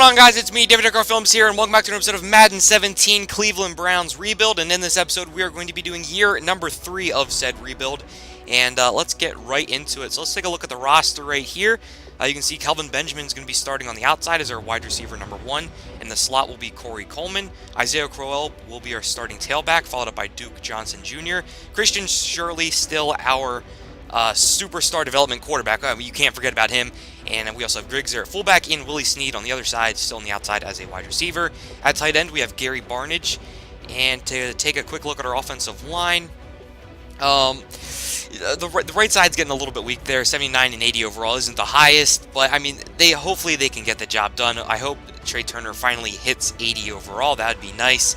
on, guys? It's me, David Decker Films here, and welcome back to an episode of Madden 17 Cleveland Browns Rebuild. And in this episode, we are going to be doing year number 3 of said rebuild. And let's get right into it. So let's take a look at the roster right here. You can see Kelvin Benjamin is going to be starting on the outside as our wide receiver number 1. In the slot will be Corey Coleman. Isaiah Crowell will be our starting tailback, followed up by Duke Johnson Jr. Christian Shirley, still our superstar development quarterback. You can't forget about him. And we also have Griggs there at fullback, and Willie Snead on the other side, still on the outside as a wide receiver. At tight end, we have Gary Barnage. And to take a quick look at our offensive line, the right side's getting a little bit weak there. 79 and 80 overall isn't the highest, but I mean, hopefully they can get the job done. I hope Trey Turner finally hits 80 overall. That'd be nice.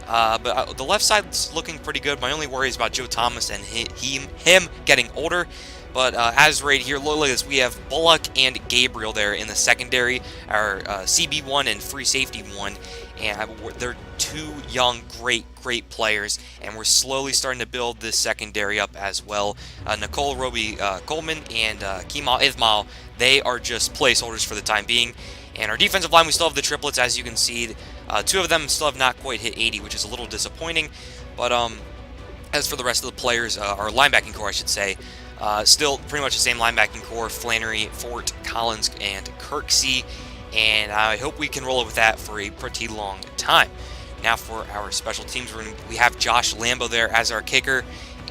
But the left side's looking pretty good. My only worry is about Joe Thomas and him getting older. But as right here, look at this. We have Bullock and Gabriel there in the secondary, our CB1 and free safety 1. And they're two young, great players. And we're slowly starting to build this secondary up as well. Nicole Roby Coleman and Kemal Ithmal, they are just placeholders for the time being. And our defensive line, we still have the triplets, as you can see. 2 of them still have not quite hit 80, which is a little disappointing. But as for the rest of the players, our linebacking core, I should say, still pretty much the same linebacking core: Flannery, Fort, Collins, and Kirksey. And I hope we can roll it with that for a pretty long time. Now for our special teams, we have Josh Lambo there as our kicker,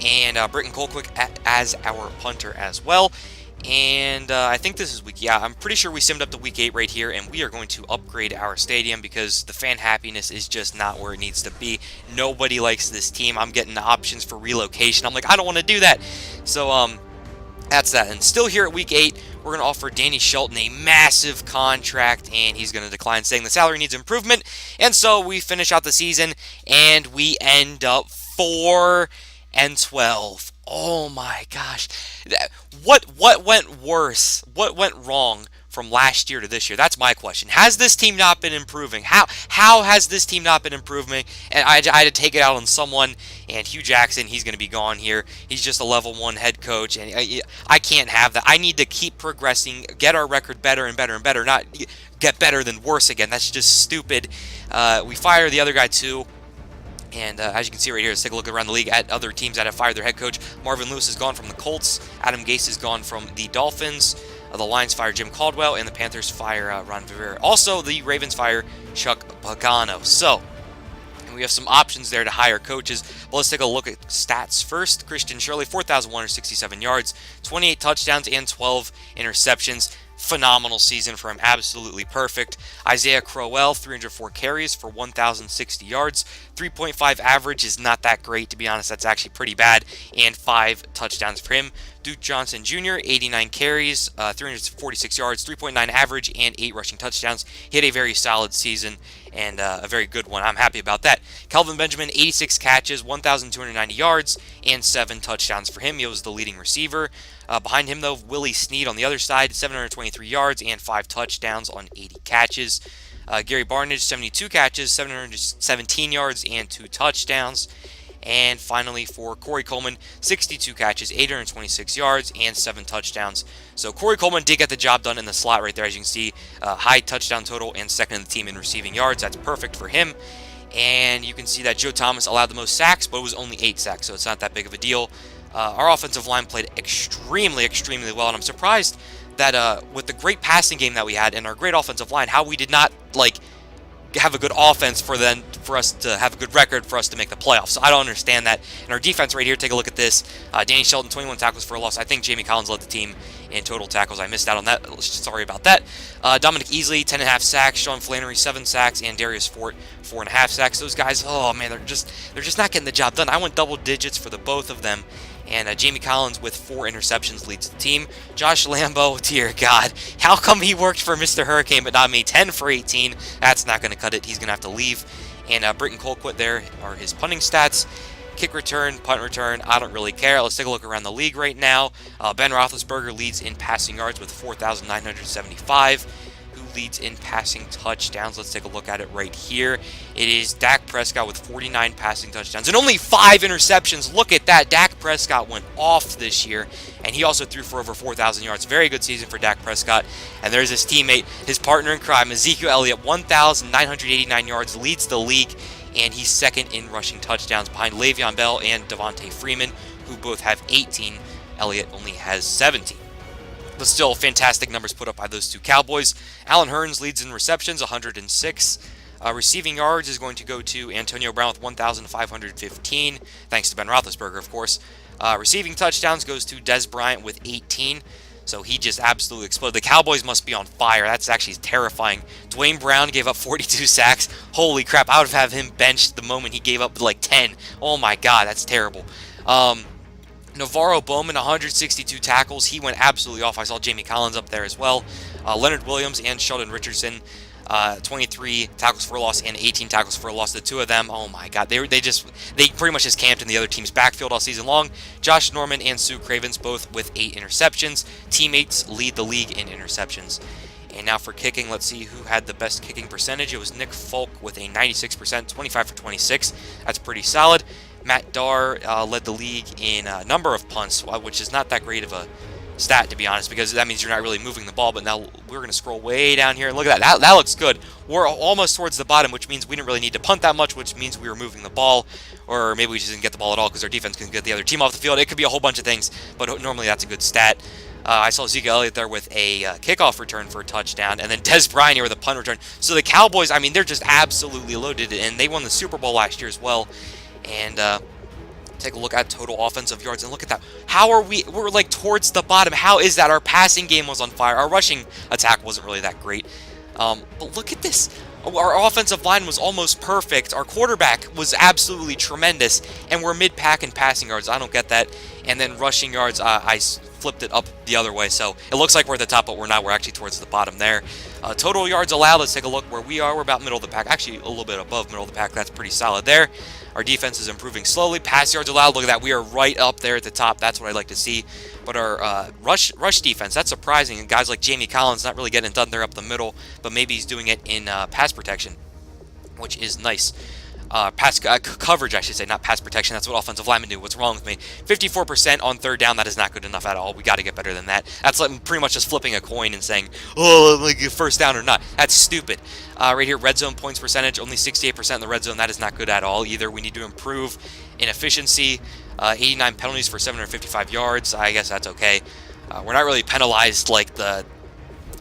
and Britton Colquitt as our punter as well. And I think this is I'm pretty sure we simmed up to week 8 right here, and we are going to upgrade our stadium because the fan happiness is just not where it needs to be. Nobody likes this team. I'm getting the options for relocation. I'm like, I don't want to do that. So that's that. And still here at week 8, we're going to offer Danny Shelton a massive contract, and he's going to decline, saying the salary needs improvement. And so we finish out the season, and we end up 4-12. Oh my gosh. What went worse? What went wrong from last year to this year? That's my question. Has this team not been improving? How has this team not been improving? And I had to take it out on someone, and Hugh Jackson, he's going to be gone here. He's just a level 1 head coach, and I can't have that. I need to keep progressing, get our record better and better and better, not get better than worse again. That's just stupid. We fire the other guy too. And as you can see right here, let's take a look around the league at other teams that have fired their head coach. Marvin Lewis is gone from the Colts. Adam Gase is gone from the Dolphins. The Lions fire Jim Caldwell, and the Panthers fire Ron Rivera. Also, the Ravens fire Chuck Pagano. So, we have some options there to hire coaches. But let's take a look at stats first. Christian Shirley, 4,167 yards, 28 touchdowns, and 12 interceptions. Phenomenal season for him, absolutely perfect. Isaiah Crowell, 304 carries for 1,060 yards. 3.5 average is not that great, to be honest. That's actually pretty bad. And 5 touchdowns for him. Duke Johnson Jr., 89 carries, 346 yards, 3.9 average, and 8 rushing touchdowns. He had a very solid season and a very good one. I'm happy about that. Kelvin Benjamin, 86 catches, 1,290 yards, and 7 touchdowns for him. He was the leading receiver. Behind him, though, Willie Snead on the other side, 723 yards and 5 touchdowns on 80 catches. Gary Barnage, 72 catches, 717 yards, and 2 touchdowns. And finally, for Corey Coleman, 62 catches, 826 yards, and 7 touchdowns. So Corey Coleman did get the job done in the slot right there, as you can see. High touchdown total and second in the team in receiving yards. That's perfect for him. And you can see that Joe Thomas allowed the most sacks, but it was only 8 sacks, so it's not that big of a deal. Our offensive line played extremely well, and I'm surprised that with the great passing game that we had and our great offensive line, how we did not have a good offense for us to have a good record for us to make the playoffs. So I don't understand that. And our defense right here, take a look at this. Danny Shelton, 21 tackles for a loss. I think Jamie Collins led the team in total tackles. I missed out on that. Sorry about that. Dominic Easley, 10.5 sacks. Sean Flannery, 7 sacks. And Darius Fort, 4.5 sacks. Those guys, oh man, they're just not getting the job done. I went double digits for the both of them. And Jamie Collins with 4 interceptions leads the team. Josh Lambo, dear God, how come he worked for Mr. Hurricane but not me? 10 for 18. That's not going to cut it. He's going to have to leave. And Britton Colquitt there are his punting stats. Kick return, punt return, I don't really care. Let's take a look around the league right now. Ben Roethlisberger leads in passing yards with 4,975. Who leads in passing touchdowns? Let's take a look at it right here. It is Dak Prescott with 49 passing touchdowns and only 5 interceptions. Look at that. Dak Prescott went off this year, and he also threw for over 4,000 yards. Very good season for Dak Prescott. And there's his teammate, his partner in crime, Ezekiel Elliott, 1,989 yards, leads the league, and he's second in rushing touchdowns behind Le'Veon Bell and Devontae Freeman, who both have 18. Elliott only has 17. But still, fantastic numbers put up by those two Cowboys. Allen Hurns leads in receptions, 106. Receiving yards is going to go to Antonio Brown with 1,515, thanks to Ben Roethlisberger, of course. Receiving touchdowns goes to Dez Bryant with 18. So he just absolutely exploded. The Cowboys must be on fire. That's actually terrifying. Dwayne Brown gave up 42 sacks. Holy crap, I would have him benched the moment he gave up like 10. Oh my God, that's terrible. Navarro Bowman, 162 tackles. He went absolutely off. I saw Jamie Collins up there as well. Leonard Williams and Sheldon Richardson, 23 tackles for a loss and 18 tackles for a loss. The two of them, oh my God, they pretty much just camped in the other team's backfield all season long. Josh Norman and Sue Cravens both with 8 interceptions. Teammates lead the league in interceptions. And now for kicking, let's see who had the best kicking percentage. It was Nick Folk with a 96%, 25 for 26. That's pretty solid. Matt Darr led the league in a number of punts, which is not that great of a stat, to be honest, because that means you're not really moving the ball. But now we're going to scroll way down here and look at that. That looks good. We're almost towards the bottom, which means we didn't really need to punt that much, which means we were moving the ball, or maybe we just didn't get the ball at all because our defense couldn't get the other team off the field. It could be a whole bunch of things, but normally that's a good stat. I saw Ezekiel Elliott there with a kickoff return for a touchdown, and then Dez Bryant here with a punt return. So the Cowboys, I mean, they're just absolutely loaded, and they won the Super Bowl last year as well. And take a look at total offensive yards, and look at that. How are we're like towards the bottom. How is that? Our passing game was on fire. Our rushing attack wasn't really that great. But look at this. Our offensive line was almost perfect. Our quarterback was absolutely tremendous, and we're mid-pack in passing yards. I don't get that. And then rushing yards, I flipped it up the other way, so it looks like we're at the top, but we're not. We're actually towards the bottom there. Total yards allowed, let's take a look where we are. We're about middle of the pack, actually a little bit above middle of the pack. That's pretty solid there. Our defense is improving slowly. Pass yards allowed, look at that. We are right up there at the top. That's what I'd like to see. But our rush defense, that's surprising. And guys like Jamie Collins not really getting it done there up the middle, but maybe he's doing it in pass protection, which is nice. Pass coverage, I should say, not pass protection. That's what offensive linemen do. What's wrong with me? 54% on third down. That is not good enough at all. We got to get better than that. That's like pretty much just flipping a coin and saying, oh, like first down or not. That's stupid. Right here, red zone points percentage, only 68% in the red zone. That is not good at all either. We need to improve in efficiency. 89 penalties for 755 yards. I guess that's okay. We're not really penalized like the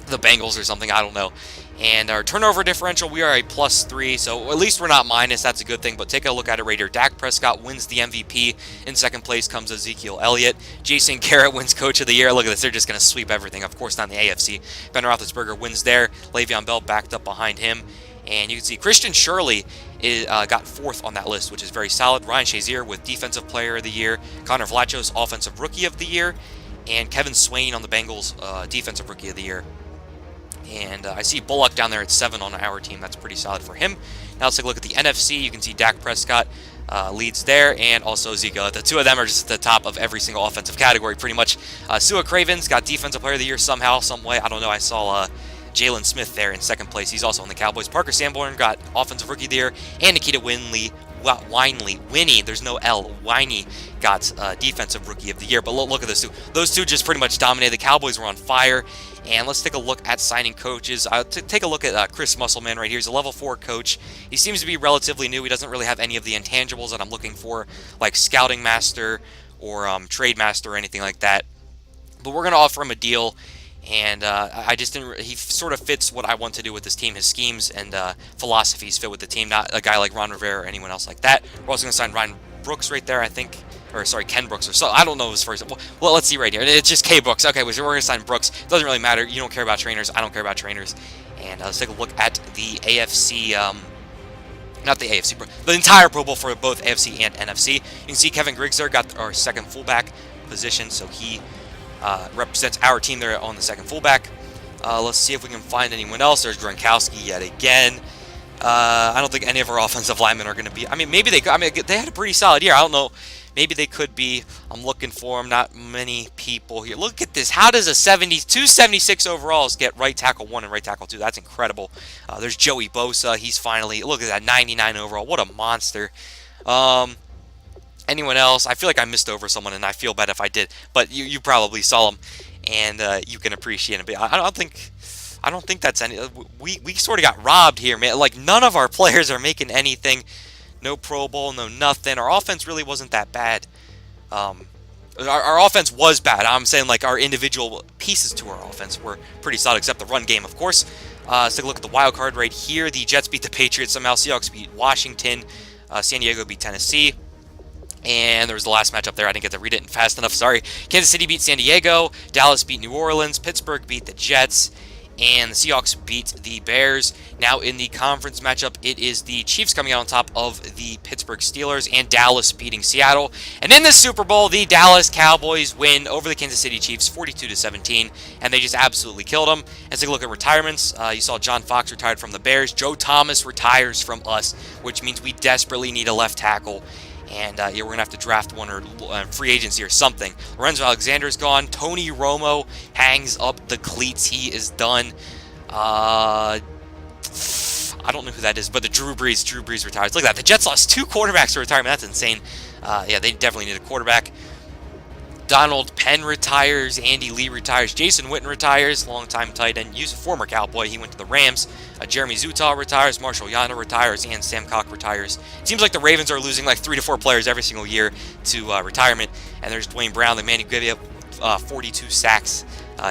Bengals or something. I don't know. And our turnover differential, we are a +3, so at least we're not minus. That's a good thing, but take a look at it right here. Dak Prescott wins the MVP. In second place comes Ezekiel Elliott. Jason Garrett wins Coach of the Year. Look at this. They're just going to sweep everything. Of course, not in the AFC. Ben Roethlisberger wins there. Le'Veon Bell backed up behind him. And you can see Christian Shirley got 4th on that list, which is very solid. Ryan Shazier with Defensive Player of the Year. Connor Vlachos, Offensive Rookie of the Year. And Kevin Swain on the Bengals, Defensive Rookie of the Year. And I see Bullock down there at 7 on our team. That's pretty solid for him. Now let's take a look at the NFC. You can see Dak Prescott leads there, and also Ezekiel. The two of them are just at the top of every single offensive category, pretty much. Sue Cravens got Defensive Player of the Year somehow, some way. I don't know. I saw Jalen Smith there in second place. He's also on the Cowboys. Parker Sanborn got Offensive Rookie of the Year, and Nikita Winnie, there's no L, Winey got Defensive Rookie of the Year. But look at those two. Those two just pretty much dominated. The Cowboys were on fire. And let's take a look at signing coaches. Take a look at Chris Musselman right here. He's a level 4 coach. He seems to be relatively new. He doesn't really have any of the intangibles that I'm looking for, like Scouting Master or Trade Master or anything like that. But we're going to offer him a deal. And I just didn't. He sort of fits what I want to do with this team. His schemes and philosophies fit with the team. Not a guy like Ron Rivera or anyone else like that. We're also going to sign Ryan Brooks right there, I think. Or sorry, Ken Brooks or so. I don't know his first. Well, let's see right here. It's just K Brooks. Okay, so we're going to sign Brooks. Doesn't really matter. You don't care about trainers. I don't care about trainers. And let's take a look at the AFC. Not the AFC, the entire Pro Bowl for both AFC and NFC. You can see Kevin Griggs there got our second fullback position, so he represents our team there on the second fullback. Let's see if we can find anyone else. There's Gronkowski yet again. I don't think any of our offensive linemen are going to be. I mean, maybe they. I mean, they had a pretty solid year. I don't know. maybe they could be. I'm looking for them. Not many people here. Look at this. How does a 276 overalls get right tackle 1 and right tackle 2? That's incredible. There's Joey Bosa. He's finally, look at that, 99 overall. What a monster. Anyone else? I feel like I missed over someone, and I feel bad if I did. But you probably saw them, and you can appreciate it. But I don't think that's any. We sort of got robbed here, man. Like, none of our players are making anything. No Pro Bowl, no nothing. Our offense really wasn't that bad. Our offense was bad. I'm saying, like, our individual pieces to our offense were pretty solid, except the run game, of course. Let's take a look at the wild card right here. The Jets beat the Patriots somehow. Seahawks beat Washington. San Diego beat Tennessee. And there was the last matchup there. I didn't get to read it fast enough. Sorry. Kansas City beat San Diego. Dallas beat New Orleans. Pittsburgh beat the Jets. And the Seahawks beat the Bears. Now in the conference matchup, it is the Chiefs coming out on top of the Pittsburgh Steelers and Dallas beating Seattle. And in the Super Bowl, the Dallas Cowboys win over the Kansas City Chiefs 42-17, and they just absolutely killed them. Let's take a look at retirements. You saw John Fox retired from the Bears. Joe Thomas retires from us, which means we desperately need a left tackle. And yeah, we're going to have to draft one or free agency or something. Lorenzo Alexander's gone. Tony Romo hangs up the cleats. He is done. I don't know who that is, but the Drew Brees retires. Look at that. The Jets lost 2 quarterbacks to retirement. That's insane. Yeah, they definitely need a quarterback. Donald Penn retires. Andy Lee retires. Jason Witten retires. Longtime tight end. He's a former Cowboy. He went to the Rams. Jeremy Zutah retires. Marshall Yanda retires. And Sam Cock retires. It seems like the Ravens are losing like 3 to 4 players every single year to retirement. And there's Dwayne Brown, the man who gave up 42 sacks.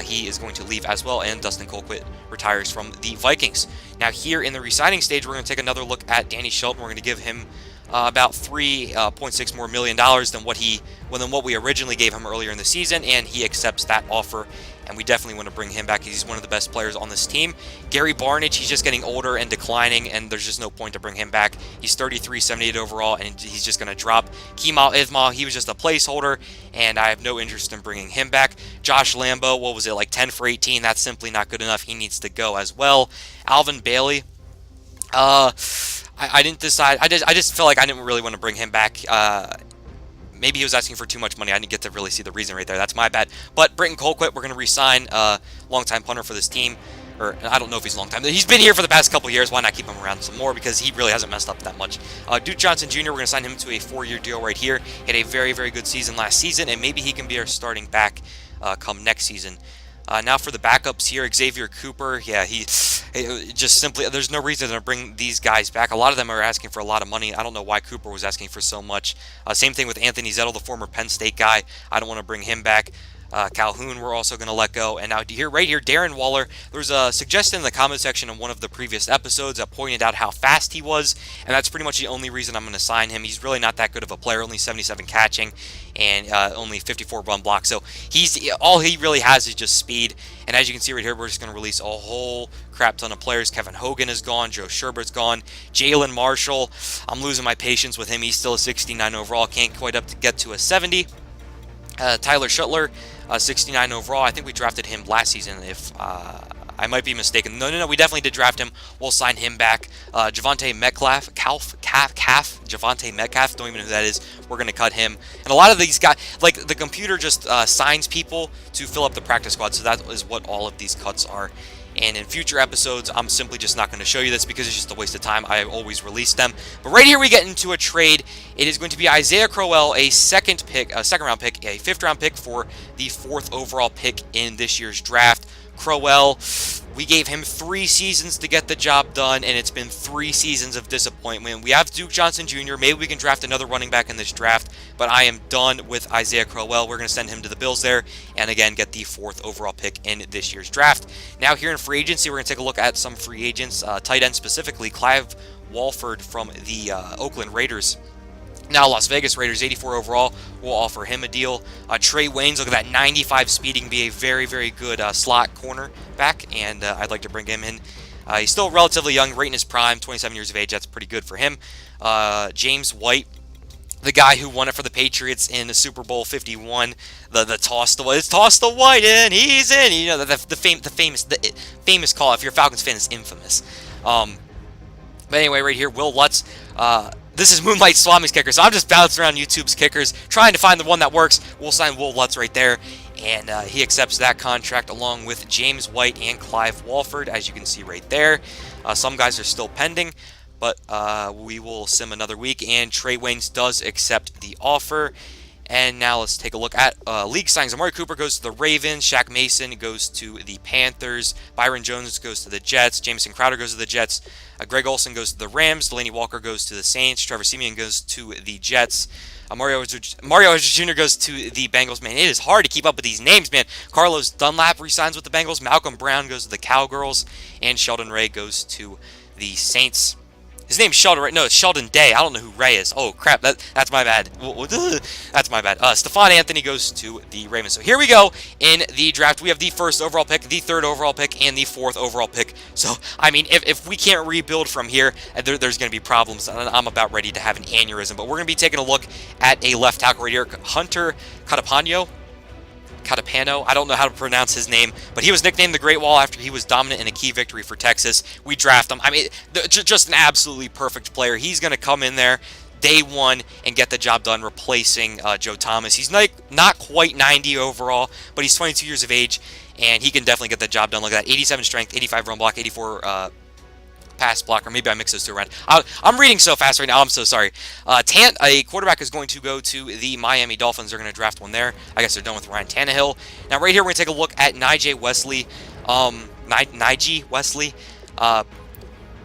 He is going to leave as well. And Dustin Colquitt retires from the Vikings. Now here in the re-signing stage, we're going to take another look at Danny Shelton. We're going to give him about $3.6 more million than what we originally gave him earlier in the season, and he accepts that offer. And we definitely want to bring him back. He's one of the best players on this team. Gary Barnidge, he's just getting older and declining, and there's just no point to bring him back. He's 33, 78 overall, and he's just going to drop. Kemal Ivma, he was just a placeholder, and I have no interest in bringing him back. Josh Lambo, what was it, like 10 for 18? That's simply not good enough. He needs to go as well. Alvin Bailey, I didn't decide. I just felt like I didn't really want to bring him back. Maybe he was asking for too much money. I didn't get to really see the reason right there. That's my bad. But Britton Colquitt, we're going to re-sign, longtime punter for this team. Or I don't know if he's a long time. He's been here for the past couple years. Why not keep him around some more? Because he really hasn't messed up that much. Duke Johnson Jr., we're going to sign him to a 4-year deal right here. He had a very, very good season last season, and maybe he can be our starting back come next season. Now for the backups here, Xavier Cooper. Yeah, he just simply, there's no reason to bring these guys back. A lot of them are asking for a lot of money. I don't know why Cooper was asking for so much. Same thing with Anthony Zettel, the former Penn State guy. I don't want to bring him back. Calhoun, we're also going to let go. And now right here, Darren Waller. There was a suggestion in the comment section in one of the previous episodes that pointed out how fast he was, and that's pretty much the only reason I'm going to sign him. He's really not that good of a player, only 77 catching and only 54 run blocks. So all he really has is just speed. And as you can see right here, we're just going to release a whole crap ton of players. Kevin Hogan is gone. Joe Sherbert's gone. Jalen Marshall, I'm losing my patience with him. He's still a 69 overall. Can't quite get to a 70. Tyler Shuttler, 69 overall. I think we drafted him last season, if I might be mistaken. No, we definitely did draft him. We'll sign him back. Javante Metcalf, Javante Metcalf, don't even know who that is. We're going to cut him. And a lot of these guys, like the computer just signs people to fill up the practice squad, so that is what all of these cuts are. And in future episodes, I'm simply just not going to show you this because it's just a waste of time. I always release them. But right here we get into a trade. It is going to be Isaiah Crowell, a second round pick, a 5th round pick for the 4th overall pick in this year's draft. Crowell, we gave him 3 seasons to get the job done, and it's been 3 seasons of disappointment. We have Duke Johnson Jr. Maybe we can draft another running back in this draft, but I am done with Isaiah Crowell. We're going to send him to the Bills there, and again, get the 4th overall pick in this year's draft. Now here in free agency, we're going to take a look at some free agents, tight end specifically, Clive Walford from the Oakland Raiders. Now, Las Vegas Raiders, 84 overall, will offer him a deal. Trey Waynes, look at that, 95 speeding, be a very, very good slot corner back, and I'd like to bring him in. He's still relatively young, right in his prime, 27 years of age. That's pretty good for him. James White, the guy who won it for the Patriots in the Super Bowl 51, the toss to White, and he's in. You know, the famous call. If you're a Falcons fan, it's infamous. But anyway, right here, Will Lutz. This is Moonlight Swami's kicker, so I'm just bouncing around YouTube's kickers, trying to find the one that works. We'll sign Will Lutz right there, and he accepts that contract along with James White and Clive Walford, as you can see right there. Some guys are still pending, but we will sim another week, and Trey Waynes does accept the offer. And now let's take a look at league signings. Amari Cooper goes to the Ravens. Shaq Mason goes to the Panthers. Byron Jones goes to the Jets. Jamison Crowder goes to the Jets. Greg Olsen goes to the Rams. Delaney Walker goes to the Saints. Trevor Siemian goes to the Jets. Mario Jr. goes to the Bengals. Man, it is hard to keep up with these names, man. Carlos Dunlap resigns with the Bengals. Malcolm Brown goes to the Cowgirls. And Sheldon Ray goes to the Saints. His name's Sheldon Ray. No, it's Sheldon Day. I don't know who Ray is. Oh, crap. That's my bad. That's my bad. Stephon Anthony goes to the Ravens. So here we go in the draft. We have the first overall pick, the third overall pick, and the fourth overall pick. So, I mean, if we can't rebuild from here, there's going to be problems. I'm about ready to have an aneurysm. But we're going to be taking a look at a left tackle right here, Hunter Catapano. I don't know how to pronounce his name, but he was nicknamed the Great Wall after he was dominant in a key victory for Texas. We draft him. I mean, just an absolutely perfect player. He's going to come in there day one and get the job done, replacing Joe Thomas. He's not quite 90 overall, but he's 22 years of age, and he can definitely get the job done. Look at that, 87 strength, 85 run block, 84 pass blocker. Maybe I mix those two around. I'm reading so fast right now. I'm so sorry. A quarterback is going to go to the Miami Dolphins. They're going to draft one there. I guess they're done with Ryan Tannehill. Now, right here, we're going to take a look at Nigel Wesley. Nige Wesley.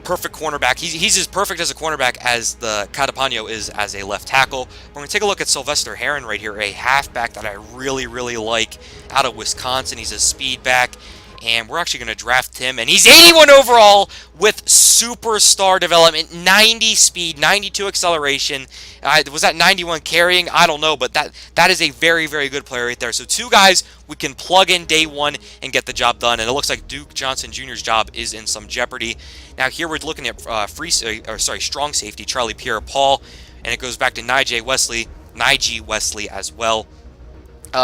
Perfect cornerback. He's as perfect as a cornerback as the Catapano is as a left tackle. We're going to take a look at Sylvester Heron right here, a halfback that I really, really like out of Wisconsin. He's a speed back. And we're actually going to draft him. And he's 81 overall with superstar development, 90 speed, 92 acceleration. Was that 91 carrying? I don't know, but that is a very, very good player right there. So two guys we can plug in day one and get the job done. And it looks like Duke Johnson Jr.'s job is in some jeopardy. Now here we're looking at strong safety, Charlie Pierre-Paul. And it goes back to Nige Wesley as well.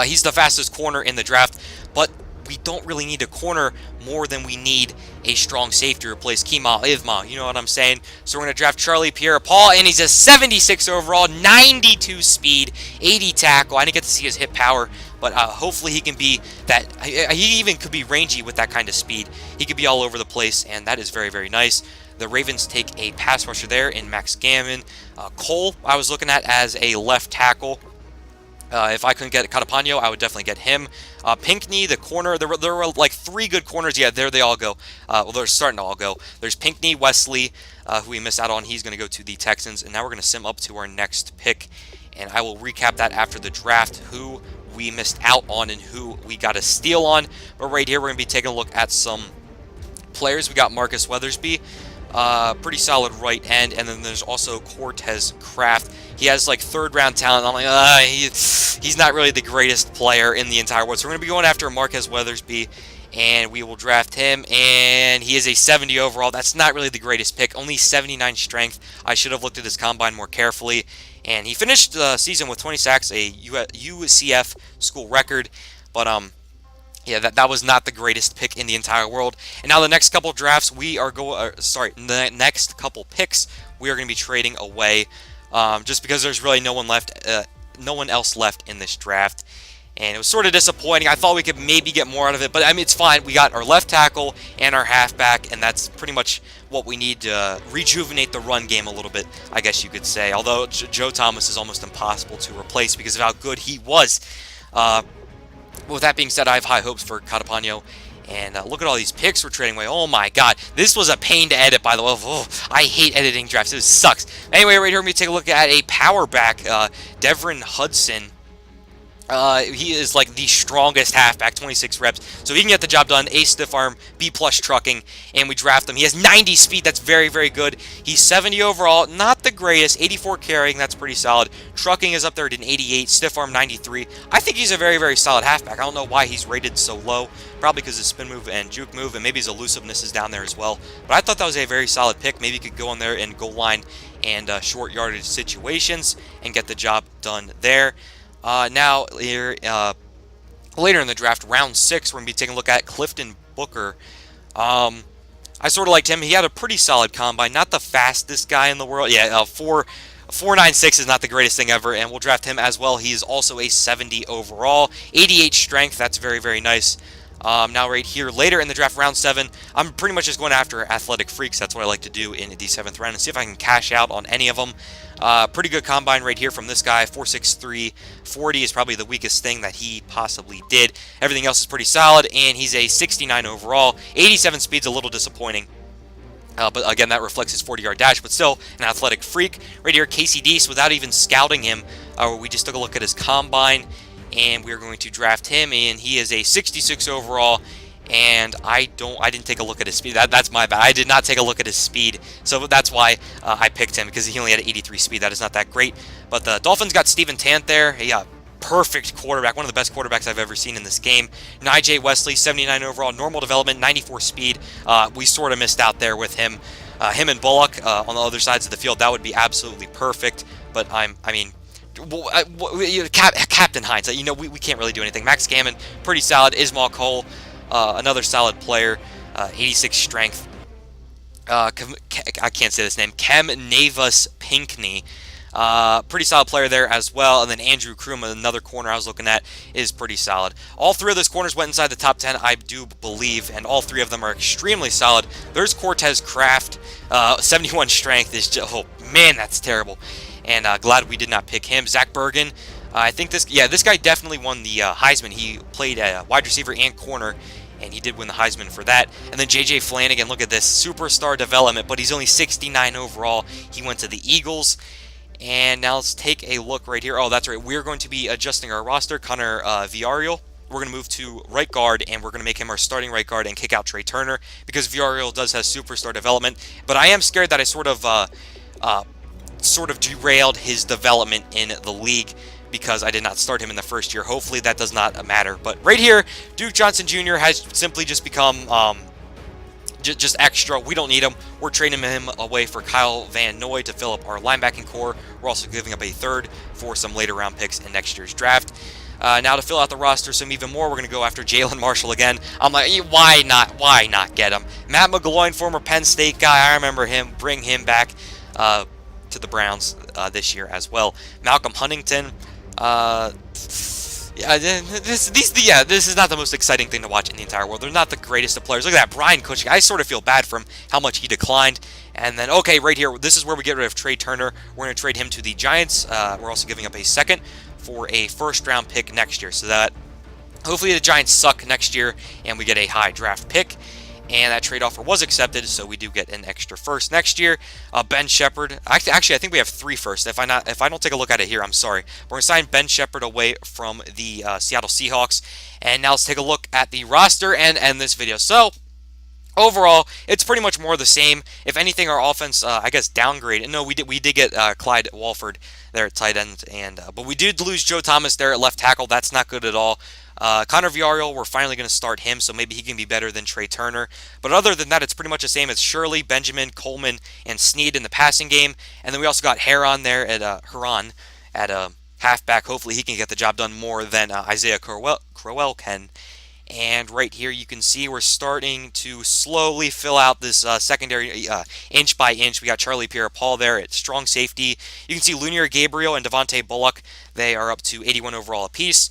He's the fastest corner in the draft, but we don't really need a corner more than we need a strong safety to replace Kima Ivma. You know what I'm saying? So we're going to draft Charlie Pierre-Paul, and he's a 76 overall, 92 speed, 80 tackle. I didn't get to see his hip power, but hopefully he can be that. He even could be rangy with that kind of speed. He could be all over the place, and that is very, very nice. The Ravens take a pass rusher there in Max Gammon. Cole, I was looking at as a left tackle. If I couldn't get Catapano, I would definitely get him. Pinckney, the corner, there were like three good corners. Yeah, there they all go. Well, they're starting to all go. There's Pinckney, Wesley, who we missed out on. He's going to go to the Texans. And now we're going to sim up to our next pick. And I will recap that after the draft, who we missed out on and who we got a steal on. But right here, we're going to be taking a look at some players. We got Marcus Weathersby. Pretty solid right end, and then there's also Cortez Kraft. He has like third round talent. I'm like, he's not really the greatest player in the entire world. So we're going to be going after Marquez Weathersby, and we will draft him. And he is a 70 overall. That's not really the greatest pick. Only 79 strength. I should have looked at his combine more carefully. And he finished the season with 20 sacks, a UCF school record. But yeah, that was not the greatest pick in the entire world. And now the next couple drafts, the next couple picks, we are going to be trading away, just because there's really no one else left in this draft. And it was sort of disappointing. I thought we could maybe get more out of it, but I mean, it's fine. We got our left tackle and our halfback, and that's pretty much what we need to rejuvenate the run game a little bit, I guess you could say. Although Joe Thomas is almost impossible to replace because of how good he was. With that being said, I have high hopes for Catapano. And look at all these picks we're trading away. Oh my god. This was a pain to edit, by the way. Oh, I hate editing drafts. This sucks. Anyway, right here, we're going to take a look at a power back, Devrin Hudson. He is like the strongest halfback, 26 reps. So he can get the job done. A stiff arm, B plus trucking, and we draft him. He has 90 speed. That's very, very good. He's 70 overall. Not the greatest. 84 carrying. That's pretty solid. Trucking is up there at an 88. Stiff arm, 93. I think he's a very, very solid halfback. I don't know why he's rated so low. Probably because his spin move and juke move, and maybe his elusiveness is down there as well. But I thought that was a very solid pick. Maybe he could go in there and goal line and short yardage situations and get the job done there. Now, here, later in the draft, round 6, we're going to be taking a look at Clifton Booker. I sort of liked him. He had a pretty solid combine. Not the fastest guy in the world. Yeah, 496 is not the greatest thing ever, and we'll draft him as well. He is also a 70 overall, 88 strength. That's very, very nice. Now right here, later in the draft, round 7, I'm pretty much just going after athletic freaks. That's what I like to do in the 7th round and see if I can cash out on any of them. Pretty good combine right here from this guy, 4.63. 40 is probably the weakest thing that he possibly did. Everything else is pretty solid, and he's a 69 overall. 87 speed's a little disappointing. But again, that reflects his 40-yard dash, but still an athletic freak. Right here, Casey Deese, without even scouting him, we just took a look at his combine, and we're going to draft him, and he is a 66 overall, and I didn't take a look at his speed. That's my bad. I did not take a look at his speed, so that's why I picked him, because he only had 83 speed. That is not that great. But the Dolphins got Steven Tant there. Yeah, perfect quarterback, one of the best quarterbacks I've ever seen in this game. Nigel Wesley, 79 overall, normal development, 94 speed. We sort of missed out there with him. Him and Bullock on the other sides of the field, that would be absolutely perfect. But Captain Hines, we can't really do anything. Max Gammon, pretty solid. Ismail Cole, another solid player, 86 strength. I can't say this name. Kem Navas Pinkney. Pretty solid player there as well. And then Andrew Kruma, another corner I was looking at, is pretty solid. All 3 of those corners went inside the top 10, I do believe, and all 3 of them are extremely solid. There's Cortez Kraft, 71 strength. Is just, oh man, that's terrible. And glad we did not pick him. Zach Bergen, I think this guy definitely won the Heisman. He played wide receiver and corner, and he did win the Heisman for that. And then J.J. Flanagan, look at this, superstar development, but he's only 69 overall. He went to the Eagles. And now let's take a look right here. Oh, that's right. We're going to be adjusting our roster. Connor Villarreal, we're going to move to right guard, and we're going to make him our starting right guard and kick out Trey Turner, because Villarreal does have superstar development. But I am scared that I sort of derailed his development in the league, because I did not start him in the first year. Hopefully that does not matter. But right here, Duke Johnson Jr. has simply just become just extra. We don't need him. We're trading him away for Kyle Van Noy to fill up our linebacking core. We're also giving up a 3rd for some later round picks in next year's draft. Now to fill out the roster some even more, we're going to go after Jalen Marshall again. I'm like, why not get him? Matt McGloin, former Penn State guy, I remember him. Bring him back to the Browns this year as well. Malcolm Huntington. This is not the most exciting thing to watch in the entire world. They're not the greatest of players. Look at that, Brian Cushing. I sort of feel bad for him, how much he declined. And then, okay, right here, this is where we get rid of Trey Turner. We're going to trade him to the Giants. We're also giving up a 2nd for a 1st-round pick next year, so that hopefully the Giants suck next year and we get a high draft pick. And that trade offer was accepted, so we do get an extra 1st next year. Ben Shepard. Actually, I think we have 3 firsts. If I don't take a look at it here, I'm sorry. We're going to sign Ben Shepard away from the Seattle Seahawks. And now let's take a look at the roster and end this video. So, overall, it's pretty much more the same. If anything, our offense, I guess, downgraded. No, we did get Clyde Walford there at tight end, but we did lose Joe Thomas there at left tackle. That's not good at all. Connor Villarreal, we're finally going to start him, so maybe he can be better than Trey Turner. But other than that, it's pretty much the same as Shirley, Benjamin, Coleman, and Snead in the passing game. And then we also got Heron there at halfback. Hopefully he can get the job done more than Isaiah Crowell can. And right here you can see we're starting to slowly fill out this secondary inch by inch. We got Charlie Pierre-Paul there at strong safety. You can see Lunier Gabriel and Devontae Bullock. They are up to 81 overall apiece.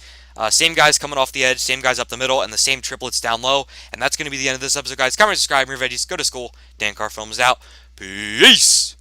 Same guys coming off the edge, same guys up the middle, and the same triplets down low. And that's going to be the end of this episode, guys. Comment, subscribe, your veggies, go to school. Dan Carr Films out. Peace!